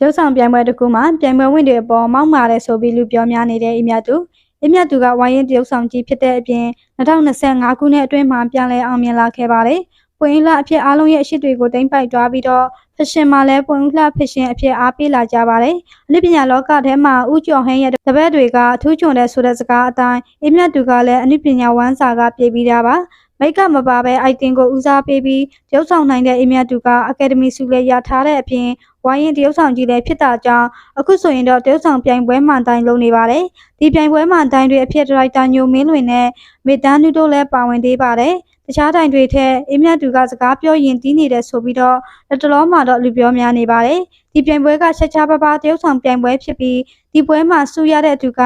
ရုပ်ဆောင်ပြိုင်ပွဲတစ်ခုမှာပြိုင်ပွဲဝင်တွေအပေါ်မောက်မာတဲ့ဆိုပြီးလူပြောများနေတဲ့အမြတ်သူကဝိုင်းရင်တရုပ်ဆောင်ကြီးဖြစ်တဲ့အပြင်2025ခုနှစ်အတွင်းမှာပြန်လည်အောင်မြင်လာခဲ့ပါတယ်။ပွင့်လှအဖြစ်အားလုံးရဲ့အရှိတွေကိုတိမ့်ပိုက်သွားပြီးတော့ဖက်ရှင်မှာလည်းပွင့်လှဖက်ရှင်အဖြစ်အားပေးလာကြပါတယ်။အနုပညာလောကထဲမှာဦးကျော်ဟင်းရဲ့တပည့်တွေကအထူးချွန်တဲ့ဆိုတဲ့စကားအတိုင်းအမြတ်သူကလည်းအနုပညာဝမ်းစာကပြေးပြီးတာပါ။မိတ်ကမပါပဲအိုက်တင်ကိုဦးစားပေးပြီးရုပ်ဆောင်နိုင်တဲ့အမြတ်သူကအကယ်ဒမီဆုလည်းရထားတဲ့အပြင်ဝိုင်းရင်တရုပ်ဆောင်ကြီးလည်းဖြစ်တာကြောင့်အခုဆိုရင်တော့တရုပ်ဆောင်ပြိုင်ပွဲမှန်တိုင်းလုပ်နေပါတယ်။ဒီပြိုင်ပွဲမှန်တိုင်းတွေအဖြစ်ဒရိုက်တာညိုမင်းလွင်နဲ့မေတန်းနုတို့လည်းပါဝင်သေးပါတယ်။တခြားတိုင်တွေထက်အမြတ်သူကစကားပြောရင်တီးနေတယ်ဆိုပြီးတော့လက်တလောမှာတော့လူပြောများနေပါတယ်။ဒီပြိုင်ပွဲကချက်ချာပါတရုပ်ဆောင်ပြိုင်ပွဲဖြစ်ပြီးဒီပွဲမှာဆုရတဲ့သူက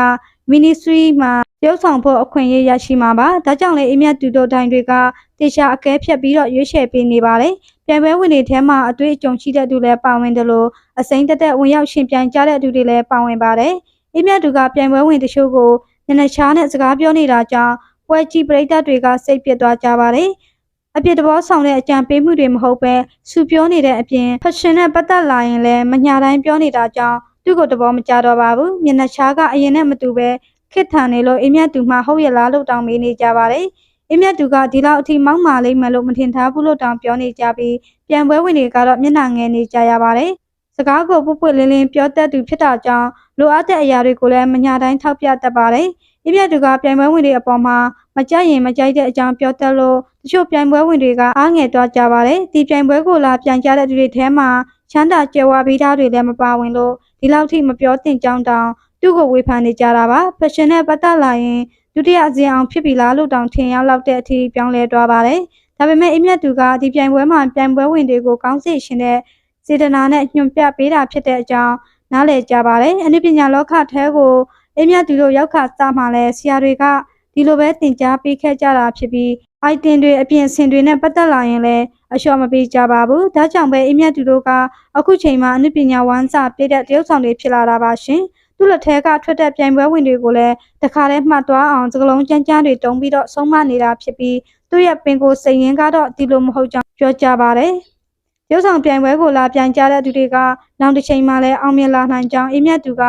Ministry မှာတရုပ်ဆောင်ဖို့အခွင့်အရေးရရှိမှာပါ။ဒါကြောင့်လည်းအမြတ်သူတို့တိုင်တွေကတေချာအကဲဖြတ်ပြီးတော့ရွေးချယ်ပေးနေပါတယ်။ပြိုင်ပွဲဝင်တွေထဲမှာအတွေ့အကြုံရှိတဲ့သူလည်းပါဝင်တယ်လို့အစိမ်းတက်ဝင်ရောက်ရှင်ပြိုင်ကြတဲ့သူတွေလည်းပါဝင်ပါတယ်။အမြတ်သူကပြိုင်ပွဲဝင်တချို့ကိုညနေချားနဲ့စကားပြောနေတာကြောင့်ပွဲကြည့်ပရိသတ်တွေကစိတ်ပြတ်သွားကြပါတယ်။အပြစ်တဘောဆောင်တဲ့အကြံပေးမှုတွေမဟုတ်ပဲစူပြောနေတဲ့အပြင်ဖက်ရှင်နဲ့ပတ်သက်လာရင်လည်းမညာတိုင်းပြောနေတာကြောင့်သူ့ကိုတဘောမကြတော့ပါဘူး။ညနေချားကအရင်နဲ့မတူပဲခစ်ထန်နေလို့အမြတ်သူမှဟုတ်ရလားလို့တောင်းမေးနေကြပါတယ်။အမြတ်သူကဒီလောက်အထိမောက်မာလိမ့်မယ်လို့မထင်ထားဘူးလို့တောင်းပြောနေကြပြီးပြန်ပွဲဝင်တွေကတော့မျက်နှာငယ်နေကြရပါတယ်။စကားကိုပွတ်လင်းလင်းပြောတတ်သူဖြစ်တာကြောင့်လိုအပ်တဲ့အရာတွေကိုလည်းမညာတိုင်းထောက်ပြတတ်ပါတယ်။အမြတ်သူကပြန်ပွဲဝင်တွေအပေါ်မှာမကြိုက်ရင်မကြိုက်တဲ့အကြောင်းပြောတတ်လို့တချို့ပြန်ပွဲဝင်တွေကအားငယ်သွားကြပါတယ်။ဒီပြန်ပွဲကိုလာပြန်ကြတဲ့သူတွေထဲမှာချမ်းသာကြွယ်ဝပြီးသားတွေလည်းမပါဝင်လို့ဒီလောက်ထိမပြောသင့်ကြောင်းတောင်သူ့ကိုဝေဖန်နေကြတာပါဖက်ရှင်နဲ့ပတ်သက်လာရင်ဒုတိယအစဉ်အောင်ဖြစ်ပြီလားလို့တောင်ထင်ရောက်လောက်တဲ့အထိပြောင်းလဲသွားပါတယ်ဒါပေမဲ့အမြတ်သူကဒီပြိုင်ပွဲမှာပြိုင်ပွဲဝင်တွေကိုကောင်းစေရှင်တဲ့စေတနာနဲ့ညွှန်ပြပေးတာဖြစ်တဲ့အကြောင်းနားလည်ကြပါတယ်အနုပညာလောကထဲကိုအမြတ်သူတို့ရောက်ခါစမှလဲဆရာတွေကဒီလိုပဲသင်ကြားပေးခဲ့ကြတာဖြစ်ပြီးအိုက်တင်တွေအပြင်ဆင်တွေနဲ့ပတ်သက်လာရင်လည်းအလျှော့မပေးကြပါဘူးဒါကြောင့်ပဲအမြတ်သူတို့ကအခုချိန်မှာအနုပညာဝမ်းစာပြည့်တဲ့တရုပ်ဆောင်တွေဖြစ်လာတာပါရှင်သူ့လက်ထဲကထွက်တဲ့ပြိုင်ပွဲဝင်တွေကိုလည်းတခါတည်းမှတ်သွားအောင်စကလုံးကြမ်းကြမ်းတွေတုံးပြီးတော့ဆုံးမနေတာဖြစ်ပြီးသူ့ရဲ့ပင်ကိုစိတ်ရင်းကတော့ဒီလိုမဟုတ်ကြောင်းပြောကြပါတယ်။ရုပ်ဆောင်ပြိုင်ပွဲကိုလာပြိုင်ကြတဲ့သူတွေကနောက်တစ်ချိန်မှလည်းအောင်မြင်လာနိုင်ကြောင်းအမြတ်သူက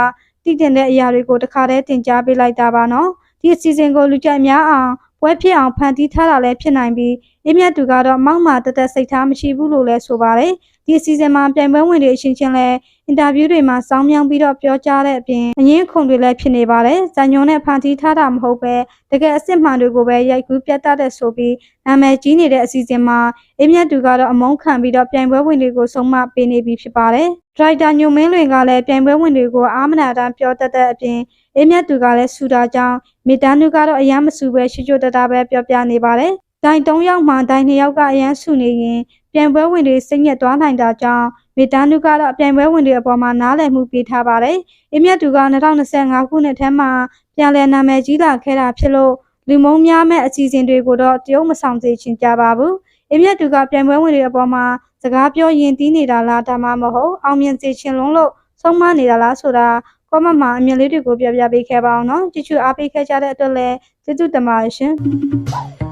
တည်တင်တဲ့အရာတွေကိုတခါတည်းတင်ကြားပေးလိုက်တာပါနော်။ဒီအစီအစဉ်ကိုလူကြိုက်များအောင်ပွဲဖြစ်အောင်ဖန်တီးထားတာလည်းဖြစ်နိုင်ပြီးအမြတ်သူကတော့မောက်မာတက်စိတ်ထားမရှိဘူးလို့လည်းဆိုပါတယ်။ဒီအစီအစဉ်မှာပြိုင်ပွဲဝင်တွေအချင်းချင်းလည်းအင်တာဗျူးတွေမှာစောင်းမြောင်းပြီးတော့ပြောကြားတဲ့အပြင်အငင်းခုန်တွေလည်းဖြစ်နေပါတယ်။ဇာညုံနဲ့ဖန်တီးထားတာမဟုတ်ပဲတကယ်အစ်စ်မှန်တွေကိုပဲရိုက်ကူးပြသတဲ့ဆိုပြီးနာမည်ကြီးနေတဲ့အစီအစဉ်မှာအမြတ်သူကတော့အမုန်းခံပြီးတော့ပြိုင်ပွဲဝင်တွေကိုဆုံးမပေးနေပြီဖြစ်ပါတယ်။ဒရိုက်တာညိုမင်းလွင်ကလည်းပြိုင်ပွဲဝင်တွေကိုအားမနာတမ်းပြောတတ်တဲ့အပြင်အမြတ်သူကလည်းဆူတာကြောင့်မေတ္တာနုကတော့အယမ်းမဆူပဲရှိချိုတတပဲပြောပြနေပါတယ်။တိုင်3ယောက်မှတိုင်2ယောက်ကအယမ်းဆူနေရင်ပြိုင်ပွဲဝင်တွေစိတ်ညစ်သွားနိုင်တာကြောင့်မေတ္တာနုကတော့ပြိုင်ပွဲဝင်တွေအပေါ်မှာနားလည်မှုပေးထားပါတယ်။အမြတ်သူက2025ခုနှစ်ထဲမှာပြန်လည်နာမည်ကြီးလာခဲ့တာဖြစ်လို့လူမုံများမဲ့အစီအစဉ်တွေကိုတော့တရုတ်မဆောင်စေချင်ကြပါဘူး။အမြတ်သူကပြိုင်ပွဲဝင်တွေအပေါ်မှာစကားပြောရင်တီးနေတာလားဒါမှမဟုတ်အောင်မြင်စေချင်လုံးလို့ဆုံးမနေတာလားဆိုတာကောမန့်မှာအမြင်လေးတွေကိုပြောပြပေးခဲ့ပါအောင်နော်။ကြည့်ချူအားပေးခဲ့ကြတဲ့အတွက်လည်းကျေးဇူးတင်ပါတယ်ရှင်။